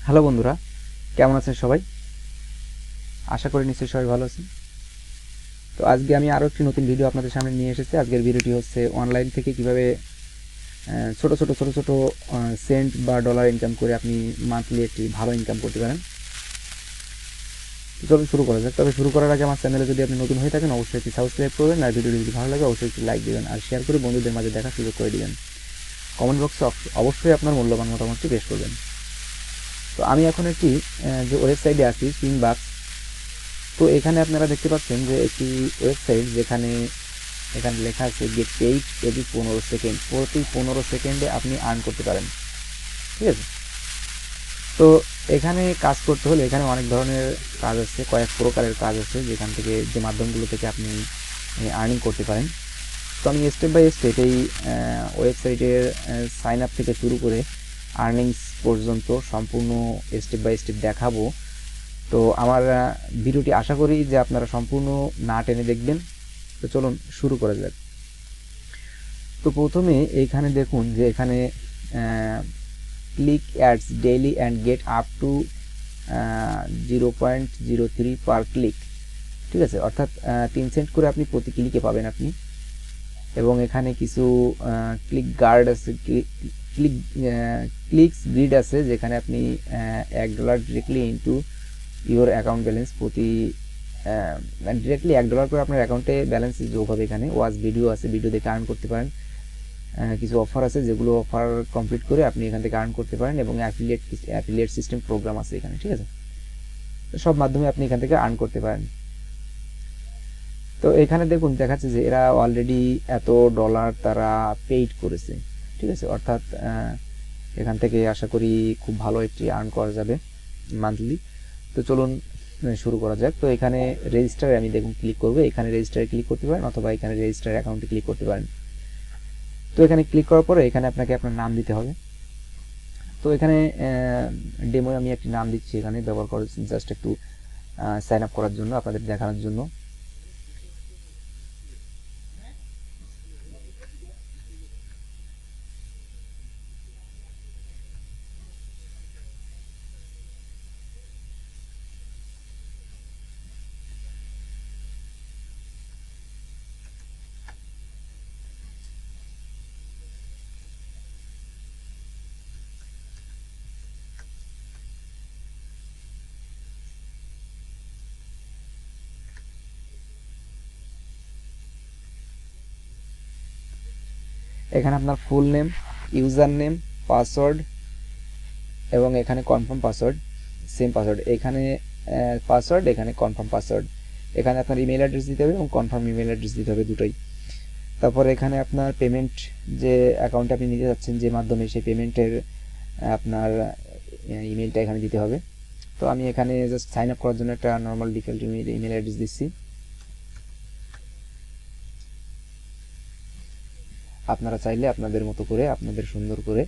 Hello বন্ধুরা, কেমন আছেন সবাই? আশা করি নিশ্চয়ই সবাই ভালো আছেন। তো আজকে আমি আরও একটি নতুন ভিডিও আপনাদের সামনে নিয়ে এসেছি। আজকের ভিডিওটি হচ্ছে অনলাইন থেকে কিভাবে ছোট ছোট সেন্ট বা ডলার ইনকাম করে আপনি মান্থলি একটি ভালো ইনকাম করতে পারেন। চলুন শুরু করা যাক। তবে শুরু করার আগে আমার চ্যানেলে যদি আপনি নতুন হয়ে থাকেন অবশ্যই একটি সাবস্ক্রাইব করবেন, আর ভিডিওটি যদি ভালো লাগে অবশ্যই একটি লাইক দিবেন আর শেয়ার করে বন্ধুদের মাঝে দেখার সুযোগ করে দিবেন। কমেন্ট বক্সে অবশ্যই আপনার মূল্যবান মতামতটি পেশ করবেন। তো আমি এখন একটি যে ওয়েবসাইটে আছি, সুইংবাক্স। তো এখানে আপনারা দেখতে পাচ্ছেন যে একটি ওয়েবসাইট, যেখানে এখানে লেখা আছে গেট পেইড এভরি 15 সেকেন্ড, প্রতি 15 সেকেন্ডে আপনি আর্ন করতে পারেন। ঠিক আছে? তো এখানে কাজ করতে হলে এখানে অনেক ধরনের কাজ আছে, কয়েক প্রকারের কাজ আছে, যেখান থেকে যে মাধ্যমগুলো থেকে আপনি আর্নিং করতে পারেন। তো আমি স্টেপ বাই স্টেপ এই ওয়েবসাইটের সাইন আপ থেকে শুরু করে আর্নিংস পর্যন্ত সম্পূর্ণ স্টেপ বাই স্টেপ দেখাবো। তো আমার ভিডিওটি আশা করি যে আপনারা সম্পূর্ণ না টেনে দেখবেন। তো চলুন শুরু করা যাক। তো প্রথমে এইখানে দেখুন যে এখানে click ads daily and get up to 0.03 per click. ঠিক আছে, অর্থাৎ 3 সেন্ট করে আপনি প্রতি ক্লিকে পাবেন আপনি। এবং এখানে কিছু ক্লিক গার্ড আছে, ক্লিকস গ্রিড আছে, যেখানে আপনি $1 directly into your account balance প্রতি ডিরেক্টলি $1 করে আপনার অ্যাকাউন্টে ব্যালেন্স যোগ হবে। এখানে ওয়াচ ভিডিও আছে, ভিডিও দেখে আর্ন করতে পারেন। কিছু অফার আছে, যেগুলো অফার কমপ্লিট করে আপনি এখান থেকে আর্ন করতে পারেন, এবং অ্যাফিলিয়েট সিস্টেম প্রোগ্রাম আছে এখানে। ঠিক আছে, সব মাধ্যমে আপনি এখান থেকে আর্ন করতে পারেন। তো এখানে দেখুন দেখাচ্ছে যে এরা অলরেডি এত ডলার তারা পেইড করেছে। ঠিক আছে, অর্থাৎ এখান থেকে আশা করি খুব ভালো একটি আর্ন করা যাবে মান্থলি। তো চলুন শুরু করা যাক। তো এখানে রেজিস্টারে আমি দেখুন ক্লিক করবো, এখানে রেজিস্টারে ক্লিক করতে পারেন, অথবা এখানে রেজিস্টার অ্যাকাউন্টে ক্লিক করতে পারেন। তো এখানে ক্লিক করার পরে এখানে আপনাকে আপনার নাম দিতে হবে। তো এখানে ডেমো আমি একটি নাম দিচ্ছি, এখানে ব্যবহার করে জাস্ট একটু সাইন আপ করার জন্য, আপনাদের দেখানোর জন্য। এখানে আপনার full name, user name, password, এবং এখানে কনফার্ম পাসওয়ার্ড, সেম পাসওয়ার্ড, এখানে পাসওয়ার্ড, এখানে কনফার্ম পাসওয়ার্ড। এখানে আপনার ইমেল অ্যাড্রেস দিতে হবে এবং কনফার্ম ইমেল অ্যাড্রেস দিতে হবে, দুটোই। তারপর এখানে আপনার পেমেন্ট, যে অ্যাকাউন্টে আপনি নিতে যাচ্ছেন যে মাধ্যমে, সেই পেমেন্টের আপনার ইমেলটা এখানে দিতে হবে। তো আমি এখানে জাস্ট সাইন আপ করার জন্য একটা নর্মাল ডিফল্ট ইমেল অ্যাড্রেস দিচ্ছি। আপনারা চাইলে আপনাদের মতো করে, আপনাদের সুন্দর করে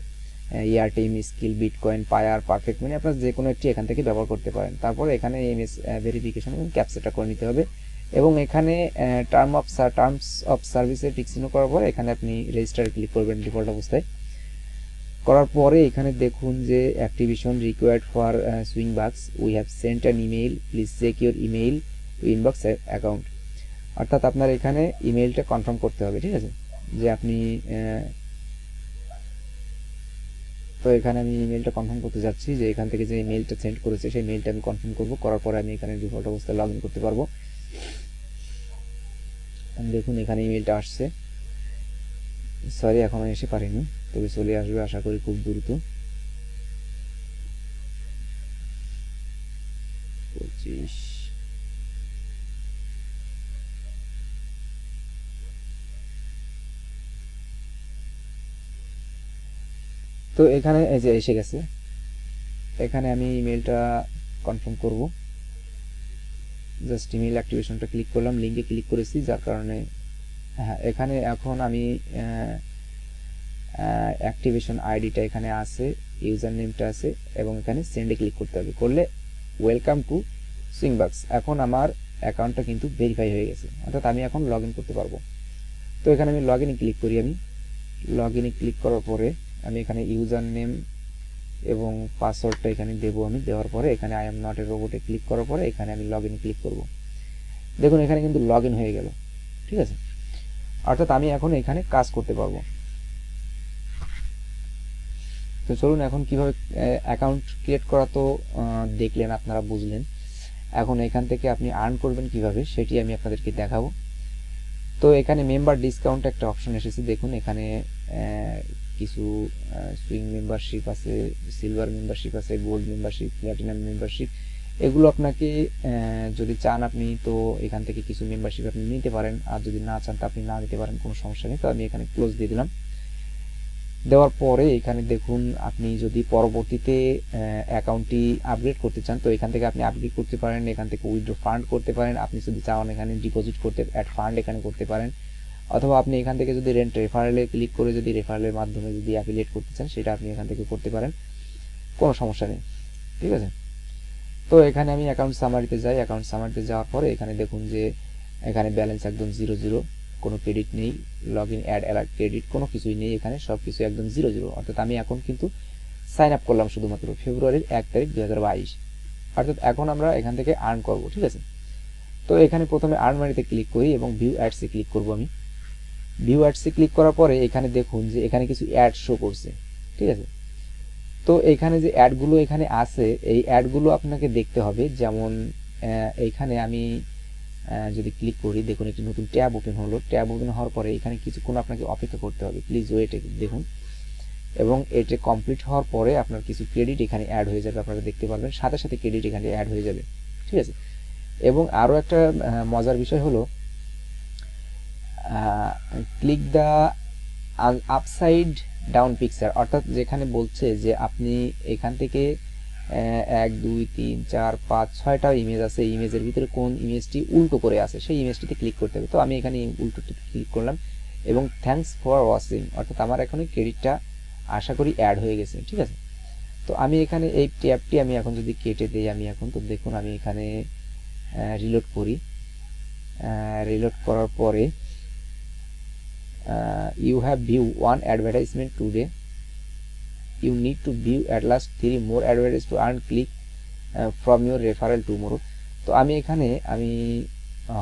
এয়ারটেম, স্কিল, বিটকয়েন, পায়ার, পারফেক্ট মানে আপনার যে কোনো একটি এখান থেকে ব্যবহার করতে পারেন। তারপরে এখানে এমএস ভেরিফিকেশন এবং ক্যাপচাটা করে নিতে হবে, এবং এখানে টার্মস অফ সার্ভিসে টিকচিহ্ন করার পরে এখানে আপনি রেজিস্টারে ক্লিক করবেন ডিফল্ট অবস্থায়। করার পরে এখানে দেখুন যে activation required for Swagbucks, we have sent an email, please check your email inbox account. অর্থাৎ আপনার এখানে ইমেইলটা কনফার্ম করতে হবে। ঠিক আছে, যে আপনি তো এখানে আমি ইমেলটা কনফার্ম করতে যাচ্ছি, যে এখান থেকে যে ইমেলটা সেন্ড করেছে সেই মেলটা আমি কনফার্ম করব। করার পরে আমি এখানে ডিফল্ট অবস্থায় লগ ইন করতে পারবো। দেখুন এখানে ইমেলটা আসছে, সরি এখনো এসে পারেনি, তবে চলে আসবে আশা করি খুব দ্রুত। 25 তো এখানে এই যে এসে গেছে। এখানে আমি ইমেলটা কনফার্ম করব, জাস্ট ইমেল অ্যাক্টিভেশনটা ক্লিক করলাম, লিঙ্কে ক্লিক করেছি, যার কারণে হ্যাঁ এখানে এখন আমি অ্যাক্টিভেশন আইডিটা এখানে আছে, ইউজার নেমটা আছে, এবং এখানে সেন্ডে ক্লিক করতে হবে। করলে ওয়েলকাম টু সুইংবাক্স, এখন আমার অ্যাকাউন্টটা কিন্তু ভেরিফাই হয়ে গেছে, অর্থাৎ আমি এখন লগ ইন করতে পারবো। তো এখানে আমি লগ ইনে ক্লিক করি। আমি লগ ইনে ক্লিক করার পরে আমি এখানে ইউজার নেম এবং পাসওয়ার্ডটা এখানে দেবো আমি। দেওয়ার পরে এখানে আই এম নট এ রোবটে ক্লিক করার পরে এখানে আমি লগ ইন ক্লিক করব। দেখুন এখানে কিন্তু লগ ইন হয়ে গেল, ঠিক আছে। অর্থাৎ আমি এখন এখানে কাজ করতে পারবো। তো চলুন এখন কিভাবে অ্যাকাউন্ট ক্রিয়েট করা তো দেখলেন, আপনারা বুঝলেন। এখন এখান থেকে আপনি আর্ন করবেন কিভাবে সেটি আমি আপনাদেরকে দেখাবো। তো এখানে মেম্বার ডিসকাউন্ট একটা অপশন এসেছে, দেখুন এখানে কিছু সুইং মেম্বারশিপ আছে, সিলভার মেম্বারশিপ আছে, গোল্ড মেম্বারশিপ, প্ল্যাটিনাম মেম্বারশিপ। এগুলো আপনাকে যদি চান আপনি তো এখান থেকে কিছু মেম্বারশিপ আপনি নিতে পারেন, আর যদি না চান তো আপনি না নিতে পারেন, কোনো সমস্যা নেই। তো আমি এখানে ক্লোজ দিয়ে দিলাম। দেওয়ার পরে এখানে দেখুন আপনি যদি পরবর্তীতে অ্যাকাউন্টটি আপগ্রেড করতে চান তো এখান থেকে আপনি আপগ্রেড করতে পারেন, এখান থেকে উইথড্র ফান্ড করতে পারেন, আপনি যদি চান এখানে ডিপোজিট করতে অ্যাড ফান্ড এখানে করতে পারেন, অথবা আপনি এখান থেকে যদি রেন্ট রেফারেলে ক্লিক করে যদি রেফারেলের মাধ্যমে যদি অ্যাফিলিয়েট করতে চান সেটা আপনি এখান থেকে করতে পারেন, কোনো সমস্যা নেই, ঠিক আছে। তো এখানে আমি অ্যাকাউন্ট সামারিতে যাই। অ্যাকাউন্ট সামারিতে যাওয়ার পরে এখানে দেখুন যে এখানে ব্যালেন্স একদম 0 কোনো ক্রেডিট নেই, log in add alert credit কোনো কিছুই নেই, এখানে সব কিছু একদম 0 অর্থাৎ আমি এখন কিন্তু সাইন আপ করলাম শুধুমাত্র ফেব্রুয়ারির 1 তারিখ 2022, অর্থাৎ এখন আমরা এখান থেকে আর্ন করব, ঠিক আছে। তো এখানে প্রথমে আর্ন মানিতে ক্লিক করি এবং ভিউ অ্যাডসে ক্লিক করব আমি। ভিউ অ্যাডসে ক্লিক করার পরে এখানে দেখুন যে এখানে কিছু অ্যাড শো করছে, ঠিক আছে। তো এখানে যে অ্যাডগুলো এখানে আছে এই অ্যাডগুলো আপনাকে দেখতে হবে, যেমন এইখানে আমি যদি ক্লিক করি দেখুন একটি নতুন ট্যাব ওপেন হলো। ট্যাব ওপেন হওয়ার পরে এখানে কিছুক্ষণ আপনাকে অপেক্ষা করতে হবে, প্লিজ ওয়েট দেখুন। এবং এটা কমপ্লিট হওয়ার পরে আপনার কিছু ক্রেডিট এখানে অ্যাড হয়ে যাবে, আপনারা দেখতে পারবেন সাথে সাথে ক্রেডিট এখানে অ্যাড হয়ে যাবে, ঠিক আছে। এবং আরও একটা মজার বিষয় হলো click the upside down picture, অর্থাৎ যেখানে বলছে যে আপনি এখান থেকে 1 2 3 4 5 6টা ইমেজ আছে, ইমেজের ভিতরে কোন ইমেজটি উল্টো করে আছে সেই ইমেজটিতে ক্লিক করতে হবে। তো আমি এখানে উল্টোতে ক্লিক করলাম এবং থ্যাঙ্কস ফর ওয়াচিং, অর্থাৎ আমার এখানে ক্রেডিটটা আশা করি অ্যাড হয়ে গেছে, ঠিক আছে। তো আমি এখানে এই ট্যাবটি আমি এখন যদি কেটে দিই আমি এখন, তো দেখুন আমি এখানে রিলোড করি। রিলোড করার পরে you have view one advertisement today, you need to view at least 3 more advertisements to earn click from your referral tomorrow। তো আমি এখানে আমি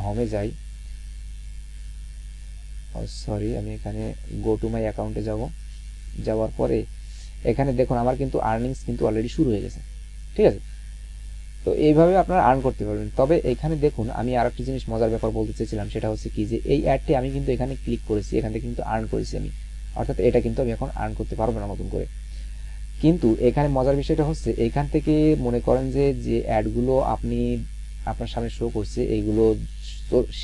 হোমে যাই, সরি আমি এখানে গো টু মাই অ্যাকাউন্টে যাব। যাওয়ার পরে এখানে দেখুন আমার কিন্তু আর্নিংস কিন্তু অলরেডি শুরু হয়ে গেছে, ঠিক আছে। তো এইভাবে আপনারা আর্ন করতে পারবেন। তবে এখানে দেখুন আমি আরেকটি জিনিস মজার ব্যাপার বলতে চেয়েছিলাম, সেটা হচ্ছে কি যে এই অ্যাডটি আমি কিন্তু এখানে ক্লিক করেছি, এখান থেকে কিন্তু আর্ন করেছি আমি, অর্থাৎ এটা কিন্তু আমি এখন আর্ন করতে পারবো না নতুন করে। কিন্তু এখানে মজার বিষয়টা হচ্ছে এখান থেকে মনে করেন যে যে অ্যাডগুলো আপনি আপনার সামনে শো করছে এইগুলো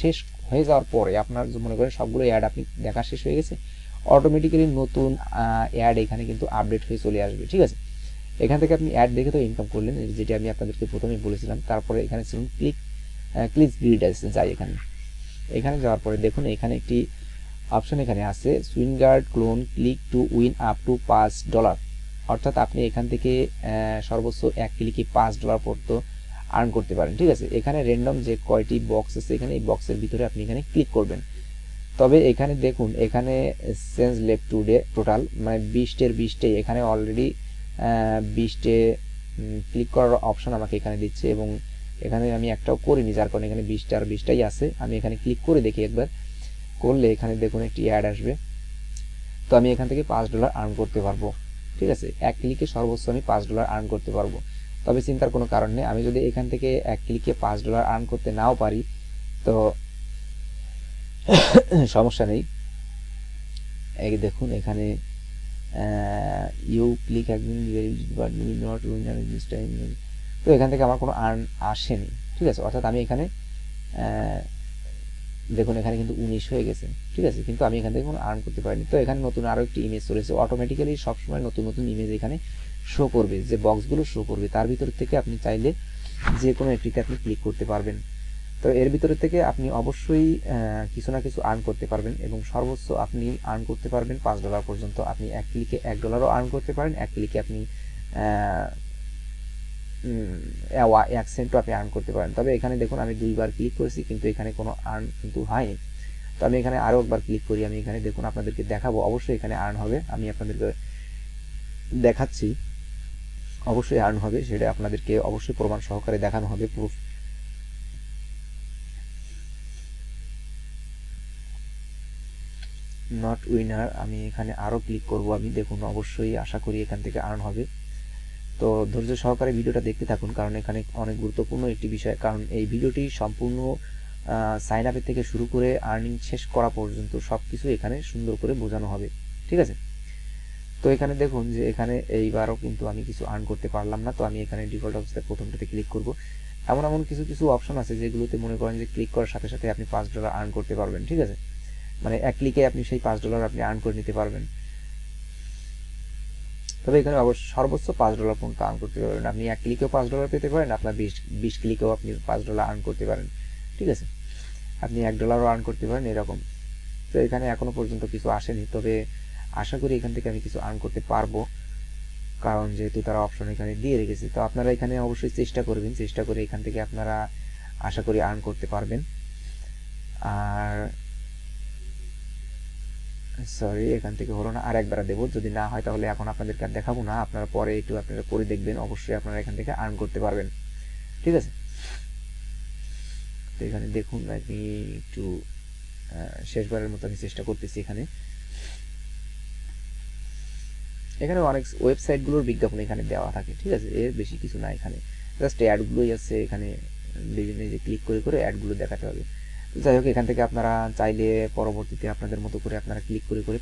শেষ হয়ে যাওয়ার পরে আপনার মনে করেন সবগুলো অ্যাড আপনি দেখা শেষ হয়ে গেছে, অটোমেটিক্যালি নতুন অ্যাড এখানে কিন্তু আপডেট হয়ে চলে আসবে, ঠিক আছে। এখান থেকে আপনি অ্যাড দেখে তো ইনকাম করলেন, যেটি আমি আপনাদেরকে প্রথমেই বলেছিলাম। তারপরে এখানে ছিলেন ক্লিক গ্রিড যাই এখানে যাওয়ার পরে দেখুন এখানে একটি অপশন এখানে আছে সুইনগার্ড clone click to win up to $5, অর্থাৎ আপনি এখান থেকে সর্বোচ্চ 1 ক্লিকে $5 পর্যন্ত আর্ন করতে পারেন, ঠিক আছে। এখানে র্যান্ডম যে কয়টি বক্স আছে এখানে এই বক্সের ভিতরে আপনি এখানে ক্লিক করবেন। তবে এখানে দেখুন এখানে চেঞ্জ লেফট টুডে টোটাল মানে 20 এখানে অলরেডি 20টে ক্লিক করার অপশন আমাকে এখানে দিচ্ছে এবং এখানে আমি একটাও করিনি, যার কারণে এখানে 20টাই আছে। আমি এখানে ক্লিক করে দেখি একবার, করলে এখানে দেখুন একটি অ্যাড আসবে। তো আমি এখান থেকে $5 আর্ন করতে পারবো, ঠিক আছে। 1 ক্লিকে সর্বোচ্চ আমি $5 আর্ন করতে পারবো। তবে চিন্তার কোনো কারণ নেই, আমি যদি এখান থেকে 1 ক্লিকে $5 আর্ন করতে নাও পারি তো সমস্যা নেই। এই দেখুন এখানে ইউ ক্লিক একদিন নট উইনার দিস টাইম, তো এখান থেকে আমার কোনো আর্ন আসেনি, ঠিক আছে। অর্থাৎ আমি এখানে দেখুন এখানে কিন্তু 19 হয়ে গেছে, ঠিক আছে, কিন্তু আমি এখান থেকে কোনো আর্ন করতে পারিনি। তো এখানে নতুন আরও একটি ইমেজ চলেছে, অটোমেটিক্যালি সবসময় নতুন নতুন ইমেজ এখানে শো করবে, যে বক্সগুলো শো করবে তার ভিতর থেকে আপনি চাইলে যে কোনো একটিতে আপনি ক্লিক করতে পারবেন। তো এর ভিতরে থেকে আপনি অবশ্যই কিছু না কিছু আর্ন করতে পারবেন এবং সর্বোচ্চ আপনি আর্ন করতে পারবেন $5 পর্যন্ত। আপনি 1 ক্লিকে $1 আর্ন করতে পারেন, 1 ক্লিকে আপনি 1 সেন্টও আপনি আর্ন করতে পারেন। তবে এখানে দেখুন আমি 2বার ক্লিক করেছি কিন্তু এখানে কোনো আর্ন কিন্তু হয়নি। তো আমি এখানে আরও একবার ক্লিক করি, আমি এখানে দেখুন আপনাদেরকে দেখাবো, অবশ্যই এখানে আর্ন হবে, আমি আপনাদেরকে দেখাচ্ছি। অবশ্যই আর্ন হবে, সেটা আপনাদেরকে অবশ্যই প্রমাণ সহকারে দেখানো হবে, প্রুফ। নট উইনার, আমি এখানে আরও ক্লিক করব। আমি দেখুন অবশ্যই আশা করি এখান থেকে আর্ন হবে। তো ধৈর্য সহকারে ভিডিওটা দেখতে থাকুন, কারণ এখানে অনেক গুরুত্বপূর্ণ একটি বিষয়, কারণ এই ভিডিওটি সম্পূর্ণ সাইন আপের থেকে শুরু করে আর্নিং শেষ করা পর্যন্ত সব কিছু এখানে সুন্দর করে বোঝানো হবে, ঠিক আছে। তো এখানে দেখুন যে এখানে এইবারও কিন্তু আমি কিছু আর্ন করতে পারলাম না। তো আমি এখানে ডিফল্ট অবস্থায় প্রথমটাতে ক্লিক করব। এমন এমন কিছু কিছু অপশন আছে যেগুলোতে মনে করেন যে ক্লিক করার সাথে সাথে আপনি $5 আর্ন করতে পারবেন, ঠিক আছে। মানে এক ক্লিকে আপনি সেই $5 আপনি আর্ন করে নিতে পারবেন। তবে এখানে সর্বোচ্চ $5 পর্যন্ত আর্ন করতে পারবেন। আপনি এক ক্লিকেও $5 পেতে পারেন, আপনার 20 ক্লিকেও আপনি $5 আর্ন করতে পারেন, ঠিক আছে। আপনি $1 আর্ন করতে পারেন, এরকম। তো এখানে এখনো পর্যন্ত কিছু আসেনি, তবে আশা করি এখান থেকে আমি কিছু আর্ন করতে পারবো, কারণ যেহেতু তারা অপশন এখানে দিয়ে রেখেছে। তো আপনারা এখানে অবশ্যই চেষ্টা করবেন, চেষ্টা করে এখান থেকে আপনারা আশা করি আর্ন করতে পারবেন। আর সরি, এখান থেকে হলো না, আর একবার দেবো। যদি না হয় তাহলে এখন আপনাদেরকে আর দেখাবো না, আপনারা পরে একটু আপনারা করে দেখবেন, অবশ্যই আপনারা এখান থেকে আর্ন করতে পারবেন, ঠিক আছে। তো এখানে দেখুন আমি একটু শেষবারের মতো আমি চেষ্টা করতেছি। এখানে অনেক ওয়েবসাইটগুলোর বিজ্ঞাপন এখানে দেওয়া থাকে, ঠিক আছে। এর বেশি কিছু না, এখানে জাস্ট অ্যাডগুলোই আছে। এখানে বিভিন্ন যে ক্লিক করে করে অ্যাডগুলো দেখাতে হবে। তো যাই হোক, এখান থেকে আপনারা চাইলে পরবর্তীতে আপনাদের মতো করে আপনারা ক্লিক করে করে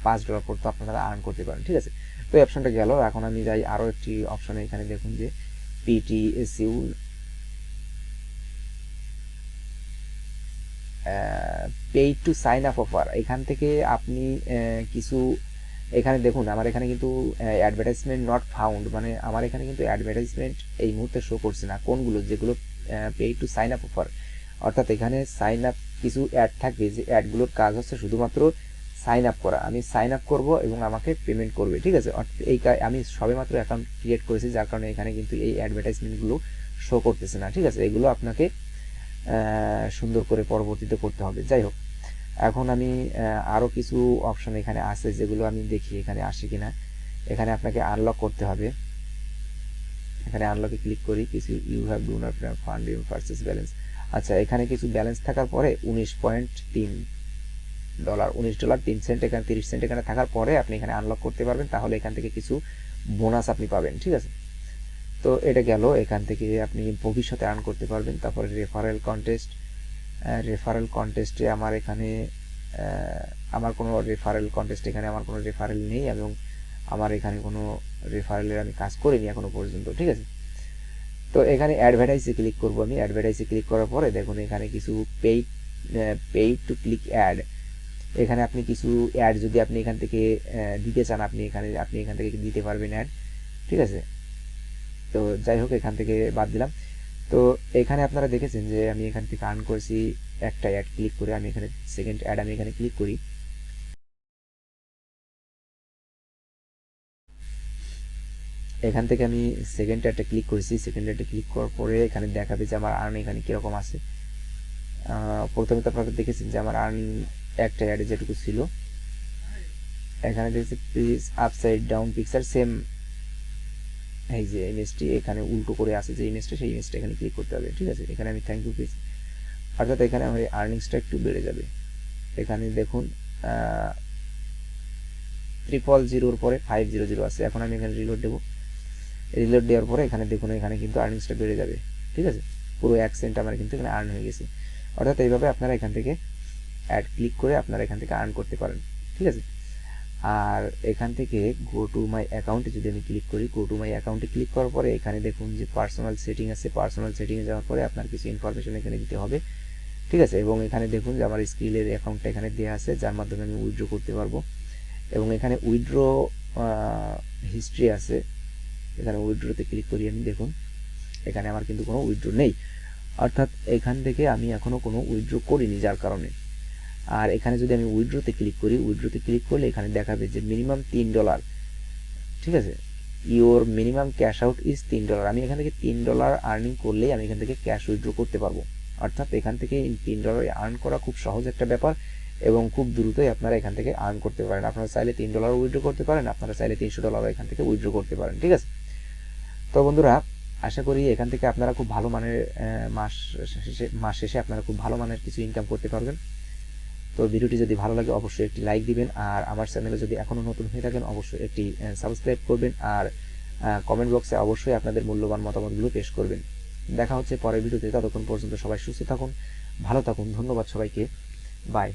$5 পর্যন্ত আপনারা আর্ন করতে পারেন, ঠিক আছে। তো এই অপশনটা গেল। এখন আমি যাই আরও একটি অপশনে। এখানে দেখুন যে PTSU paid to sign up offer. এখান থেকে আপনি কিছু, এখানে দেখুন আমার এখানে কিন্তু অ্যাডভার্টাইজমেন্ট নট ফাউন্ড, মানে আমার এখানে কিন্তু অ্যাডভার্টাইজমেন্ট এই মুহূর্তে শো করছে না। কোনগুলো? যেগুলো paid to sign up offer, অর্থাৎ এখানে সাইন আপ কিছু অ্যাড থাকবে, যে অ্যাডগুলোর কাজ হচ্ছে শুধুমাত্র সাইন আপ করা। আমি সাইন আপ করবো এবং আমাকে পেমেন্ট করবে, ঠিক আছে। এই আমি সবেমাত্র অ্যাকাউন্ট ক্রিয়েট করেছি, যার কারণে এখানে কিন্তু এই অ্যাডভার্টাইজমেন্টগুলো শো করতেছে না, ঠিক আছে। এগুলো আপনাকে সুন্দর করে পরবর্তীতে করতে হবে। যাই হোক, এখন আমি আরও কিছু অপশন এখানে আছে, যেগুলো আমি দেখি এখানে আসে কিনা। এখানে আপনাকে আনলক করতে হবে। এখানে আনলকে ক্লিক করি। কিছু you have do not fund you purchase balance. আচ্ছা, এখানে কিছু ব্যালেন্স থাকার পরে $19.3 এখানে 30 সেন্ট এখানে থাকার পরে আপনি এখানে আনলক করতে পারবেন, তাহলে এখান থেকে কিছু বোনাস আপনি পাবেন, ঠিক আছে। তো এটা গেল, এখান থেকে আপনি ভবিষ্যতে আর্ন করতে পারবেন। তারপরে রেফারেল কন্টেস্টে আমার এখানে আমার কোনো রেফারেল নেই, এবং আমার এখানে কোনো রেফারেলের আমি কাজ করিনি এখনো পর্যন্ত, ঠিক আছে। তো এখানে অ্যাডভার্টাইজে ক্লিক করব। আমি অ্যাডভার্টাইজে ক্লিক করার পরে দেখুন এখানে কিছু পেইড টু ক্লিক অ্যাড। এখানে আপনি কিছু অ্যাড যদি আপনি এখান থেকে দিতে চান, আপনি এখান থেকে দিতে পারবেন অ্যাড, ঠিক আছে। তো যাই হোক, এখান থেকে বাদ দিলাম। তো এখানে আপনারা দেখেছেন যে আমি এখান থেকে আর্ন করেছি একটা অ্যাড ক্লিক করে। আমি এখানে সেকেন্ড অ্যাড আমি এখানে ক্লিক করি। এখান থেকে আমি সেকেন্ড অ্যাডটা ক্লিক করেছি। সেকেন্ড অ্যাডটা ক্লিক করার পরে এখানে দেখাবে যে আমার আর্ন এখানে কীরকম আছে। প্রথমে তো আপনারা দেখেছেন যে আমার আর্ন একটা অ্যাডে যেটুকু ছিল। এখানে দেখছি please upside down picture same, এই যে ইমেজটি এখানে উল্টো করে আছে যে ইমেজটা, সেই ইমেজটা এখানে ক্লিক করতে হবে, ঠিক আছে। এখানে আমি থ্যাংক ইউ পেয়েছি, অর্থাৎ এখানে আমার আর্নিংসটা একটু বেড়ে যাবে। এখানে দেখুন 000 পরে 500 আছে। এখন আমি এখানে রিলোড দেবো। রিলোড দেওয়ার পরে এখানে দেখুন এখানে কিন্তু আর্নিংসটা বেড়ে যাবে, ঠিক আছে। পুরো 1 সেন্ট আমার কিন্তু এখানে আর্ন হয়ে গেছে। অর্থাৎ এইভাবে আপনারা এখান থেকে অ্যাড ক্লিক করে আপনারা এখান থেকে আর্ন করতে পারেন, ঠিক আছে। আর এখান থেকে গো টু মাই অ্যাকাউন্টে যদি আমি ক্লিক করি, গো টু মাই অ্যাকাউন্টে ক্লিক করার পরে এখানে দেখুন যে পার্সোনাল সেটিং আছে। পার্সোনাল সেটিংয়ে যাওয়ার পরে আপনার কিছু ইনফরমেশন এখানে দিতে হবে, ঠিক আছে। এবং এখানে দেখুন যে আমার স্কিলের অ্যাকাউন্টটা এখানে দেওয়া আছে, যার মাধ্যমে আমি উইথড্র করতে পারবো। এবং এখানে উইথড্র হিস্ট্রি আছে। এখানে উইথড্রতে ক্লিক করি আমি, দেখুন এখানে আমার কিন্তু কোনো উইথড্র নেই, অর্থাৎ এখান থেকে আমি এখনো কোনো উইথড্র করিনি, যার কারণে। আর এখানে যদি আমি উইথড্রতে ক্লিক করি, উইথড্রতে ক্লিক করলে এখানে দেখাবে যে মিনিমাম $3, ঠিক আছে। Your minimum cash out is $3। আমি এখান থেকে $3 আর্নিং করলেই আমি এখান থেকে ক্যাশ উইথড্র করতে পারবো। অর্থাৎ এখান থেকে $3 আর্ন করা খুব সহজ একটা ব্যাপার, এবং খুব দ্রুতই আপনারা এখান থেকে আর্ন করতে পারেন। আপনারা চাইলে $3 উইথড্র করতে পারেন, আপনারা চাইলে $300 এখান থেকে উইথড্র করতে পারেন। ঠিক আছে, তো বন্ধুরা আশা করি এখান থেকে আপনারা খুব ভালো মানের মাস শেষে আপনারা খুব ভালো মানের কিছু ইনকাম করতে পারবেন। তো ভিডিওটি যদি ভালো লাগে অবশ্যই একটি লাইক দিবেন, আর আমার চ্যানেলে যদি এখনও নতুন হয়ে থাকেন অবশ্যই একটি সাবস্ক্রাইব করবেন, আর কমেন্ট বক্সে অবশ্যই আপনাদের মূল্যবান মতামতগুলো পেশ করবেন। দেখা হচ্ছে পরের ভিডিওতে, ততক্ষণ পর্যন্ত সবাই সুস্থ থাকুন, ভালো থাকুন। ধন্যবাদ সবাইকে, বাই।